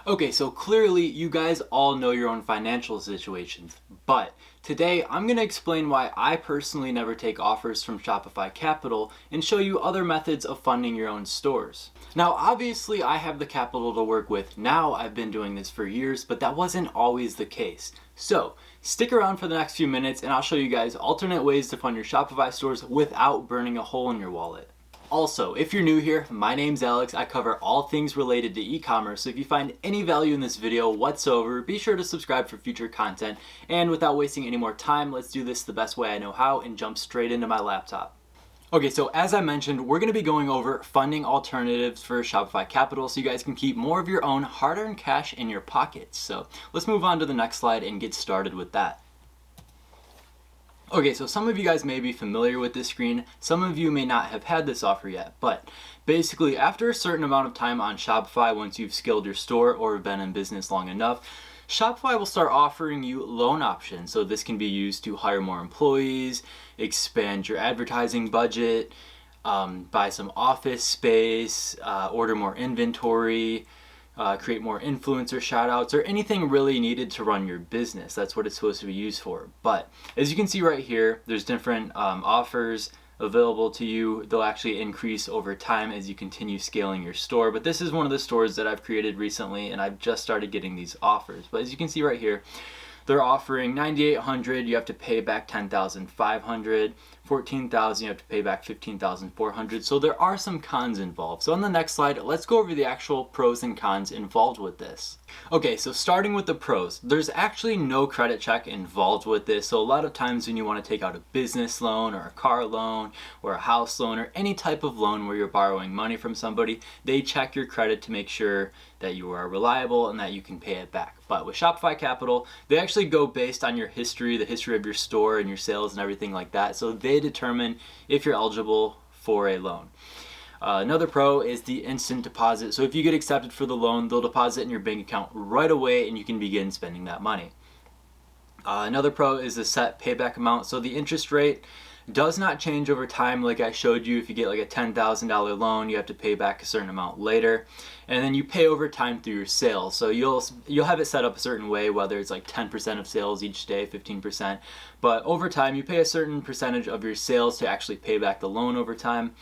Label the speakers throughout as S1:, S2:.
S1: Okay, so clearly you guys all know your own financial situations, but today I'm going to explain why I personally never take offers from Shopify Capital and show you other methods of funding your own stores. Now, obviously I have the capital to work with now. I've been doing this for years, but that wasn't always the case. So stick around for the next few minutes and I'll show you guys alternate ways to fund your Shopify stores without burning a hole in your wallet. Also, if you're new here, my name's Alex. I cover all things related to e-commerce, so if you find any value in this video whatsoever, be sure to subscribe for future content. And without wasting any more time, let's do this the best way I know how and jump straight into my laptop. Okay, so as I mentioned, we're going to be going over funding alternatives for Shopify Capital so you guys can keep more of your own hard-earned cash in your pockets. So let's move on to the next slide and get started with that. Okay, so some of you guys may be familiar with this screen, some of you may not have had this offer yet, but basically after a certain amount of time on Shopify, once you've scaled your store or have been in business long enough, Shopify will start offering you loan options. So this can be used to hire more employees, expand your advertising budget, buy some office space, order more inventory, create more influencer shoutouts, or anything really needed to run your business. That's what it's supposed to be used for. But as you can see right here, there's different offers available to you. They'll actually increase over time as you continue scaling your store. But this is one of the stores that I've created recently, and I've just started getting these offers. But as you can see right here, they're offering $9,800, you have to pay back $10,500, $14,000, you have to pay back $15,400. So there are some cons involved. So on the next slide, let's go over the actual pros and cons involved with this. Okay, so starting with the pros, there's actually no credit check involved with this. So a lot of times when you want to take out a business loan or a car loan or a house loan or any type of loan where you're borrowing money from somebody, they check your credit to make sure that you are reliable and that you can pay it back. But with Shopify Capital, they actually go based on your history, the history of your store and your sales and everything like that. So they determine if you're eligible for a loan. Another pro is the instant deposit. So if you get accepted for the loan, they'll deposit in your bank account right away and you can begin spending that money. Another pro is the set payback amount. So the interest rate does not change over time. Like I showed you, if you get like a $10,000 loan, you have to pay back a certain amount later, and then you pay over time through your sales. So you'll have it set up a certain way, whether it's like 10% of sales each day, 15%, but over time you pay a certain percentage of your sales to actually pay back the loan over time.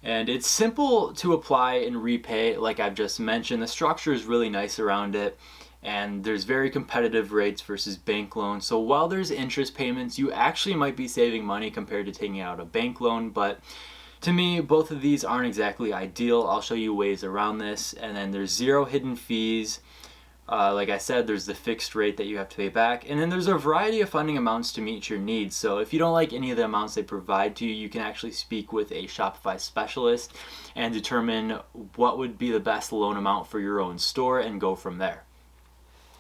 S1: And it's simple to apply and repay, like I've just mentioned. The structure is really nice around it, and there's very competitive rates versus bank loans. So while there's interest payments, you actually might be saving money compared to taking out a bank loan. But to me, both of these aren't exactly ideal. I'll show you ways around this. And then there's zero hidden fees. Like I said, there's the fixed rate that you have to pay back. And then there's a variety of funding amounts to meet your needs. So if you don't like any of the amounts they provide to you, you can actually speak with a Shopify specialist and determine what would be the best loan amount for your own store and go from there.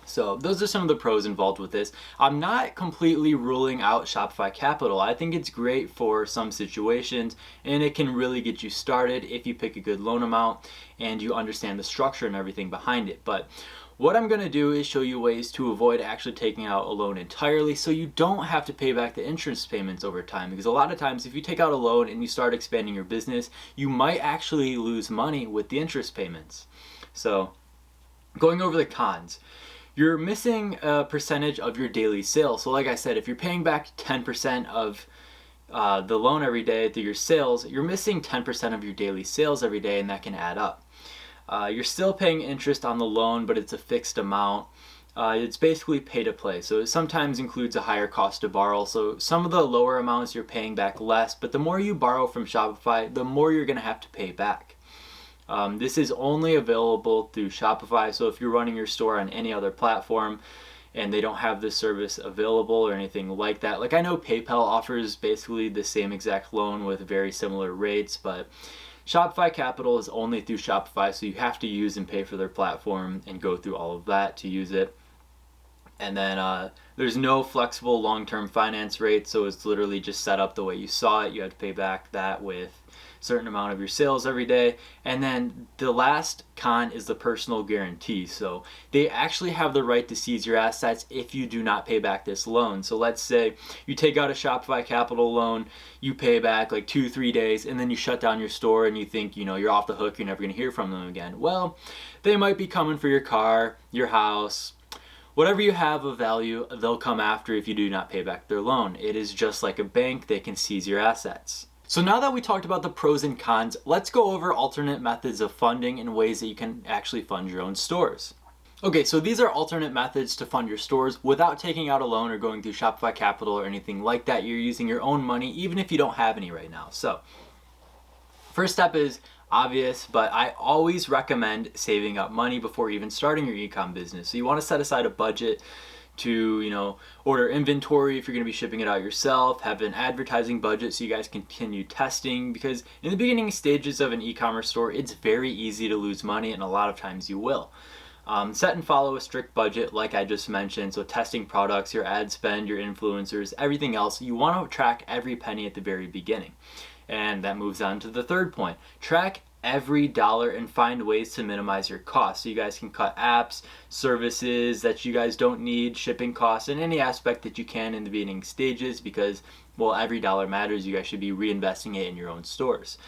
S1: So those are some of the pros involved with this. I'm not completely ruling out Shopify Capital. I think it's great for some situations and it can really get you started if you pick a good loan amount and you understand the structure and everything behind it. But what I'm going to do is show you ways to avoid actually taking out a loan entirely so you don't have to pay back the interest payments over time. Because a lot of times if you take out a loan and you start expanding your business, you might actually lose money with the interest payments. So going over the cons. You're missing a percentage of your daily sales. So like I said, if you're paying back 10% of the loan every day through your sales, you're missing 10% of your daily sales every day, and that can add up. You're still paying interest on the loan, but it's a fixed amount. It's basically pay to play. So it sometimes includes a higher cost to borrow. So some of the lower amounts you're paying back less, but the more you borrow from Shopify, the more you're going to have to pay back. This is only available through Shopify, so if you're running your store on any other platform and they don't have this service available or anything like that, like I know PayPal offers basically the same exact loan with very similar rates, but Shopify Capital is only through Shopify, so you have to use and pay for their platform and go through all of that to use it. And then there's no flexible long-term finance rate, so it's literally just set up the way you saw it. You have to pay back that with certain amount of your sales every day. And then the last con is the personal guarantee. So they actually have the right to seize your assets if you do not pay back this loan. So let's say you take out a Shopify Capital loan, you pay back like 2-3 days, and then you shut down your store and you think, you're off the hook, you're never going to hear from them again. Well, they might be coming for your car, your house, whatever you have of value, they'll come after if you do not pay back their loan. It is just like a bank, they can seize your assets. So now that we talked about the pros and cons, let's go over alternate methods of funding and ways that you can actually fund your own stores. Okay, so these are alternate methods to fund your stores without taking out a loan or going through Shopify Capital or anything like that. You're using your own money, even if you don't have any right now. So, first step is obvious, but I always recommend saving up money before even starting your e-com business. So you want to set aside a budget to, order inventory if you're going to be shipping it out yourself, have an advertising budget so you guys continue testing, because in the beginning stages of an e-commerce store, it's very easy to lose money, and a lot of times you will. Set and follow a strict budget like I just mentioned, so testing products, your ad spend, your influencers, everything else. You want to track every penny at the very beginning. And that moves on to the third point. Track every dollar and find ways to minimize your costs. So you guys can cut apps, services that you guys don't need, shipping costs, and any aspect that you can in the beginning stages, because, well, every dollar matters. You guys should be reinvesting it in your own stores.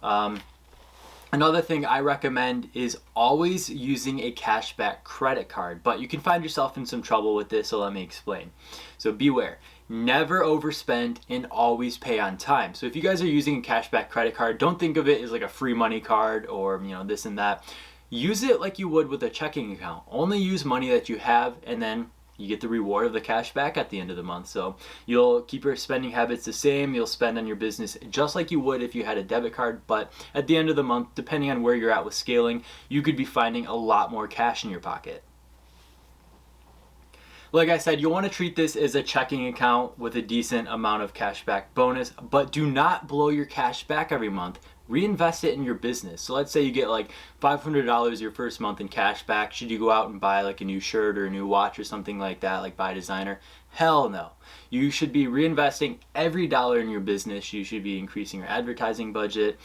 S1: Another thing I recommend is always using a cashback credit card, but you can find yourself in some trouble with this, so let me explain. So beware. Never overspend and always pay on time. So if you guys are using a cashback credit card, don't think of it as like a free money card or this and that. Use it like you would with a checking account. Only use money that you have, and then you get the reward of the cash back at the end of the month. So you'll keep your spending habits the same. You'll spend on your business just like you would if you had a debit card. But at the end of the month, depending on where you're at with scaling, you could be finding a lot more cash in your pocket. Like I said, you'll want to treat this as a checking account with a decent amount of cash back bonus, but do not blow your cash back every month. Reinvest it in your business. So let's say you get like $500 your first month in cash back. Should you go out and buy like a new shirt or a new watch or something like that, like by designer? Hell no. You should be reinvesting every dollar in your business. You should be increasing your advertising budget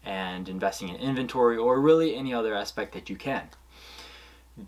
S1: and investing in inventory or really any other aspect that you can.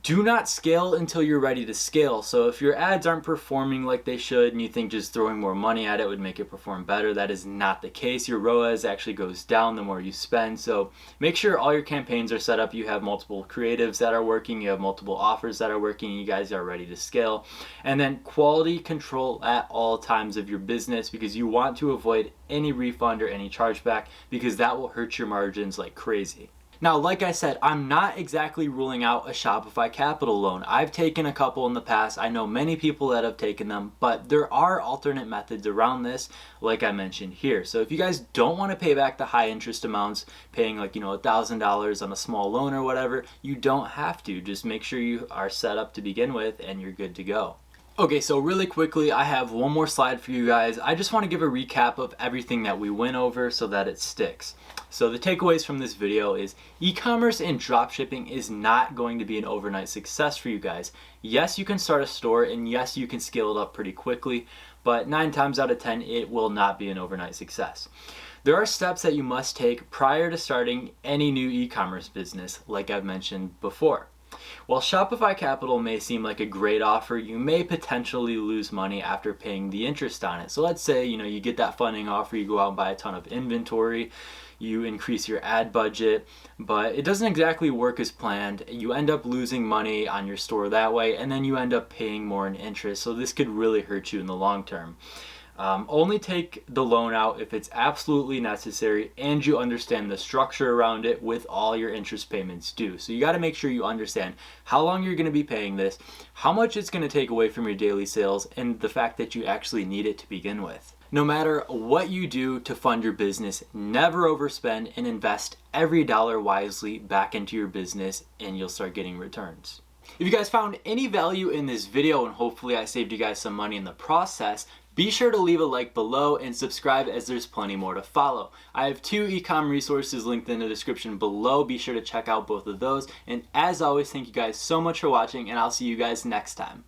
S1: Do not scale until you're ready to scale. So if your ads aren't performing like they should and you think just throwing more money at it would make it perform better, that is not the case. Your ROAS actually goes down the more you spend. So make sure all your campaigns are set up. You have multiple creatives that are working. You have multiple offers that are working. You guys are ready to scale. And then quality control at all times of your business, because you want to avoid any refund or any chargeback, because that will hurt your margins like crazy. Now, like I said, I'm not exactly ruling out a Shopify Capital loan. I've taken a couple in the past. I know many people that have taken them, but there are alternate methods around this, like I mentioned here. So if you guys don't want to pay back the high interest amounts, paying like, $1,000 on a small loan or whatever, you don't have to. Just make sure you are set up to begin with and you're good to go. Okay, so really quickly, I have one more slide for you guys. I just want to give a recap of everything that we went over so that it sticks. So the takeaways from this video is e-commerce and dropshipping is not going to be an overnight success for you guys. Yes, you can start a store, and yes, you can scale it up pretty quickly, but 9 times out of 10, it will not be an overnight success. There are steps that you must take prior to starting any new e-commerce business, like I've mentioned before. While Shopify Capital may seem like a great offer, you may potentially lose money after paying the interest on it. So let's say, you get that funding offer, you go out and buy a ton of inventory, you increase your ad budget, but it doesn't exactly work as planned. You end up losing money on your store that way, and then you end up paying more in interest. So this could really hurt you in the long term. Only take the loan out if it's absolutely necessary and you understand the structure around it with all your interest payments due. So you got to make sure you understand how long you're going to be paying this, how much it's going to take away from your daily sales, and the fact that you actually need it to begin with. No matter what you do to fund your business, never overspend and invest every dollar wisely back into your business, and you'll start getting returns. If you guys found any value in this video, and hopefully I saved you guys some money in the process, be sure to leave a like below and subscribe, as there's plenty more to follow. I have 2 ecom resources linked in the description below. Be sure to check out both of those. And as always, thank you guys so much for watching, and I'll see you guys next time.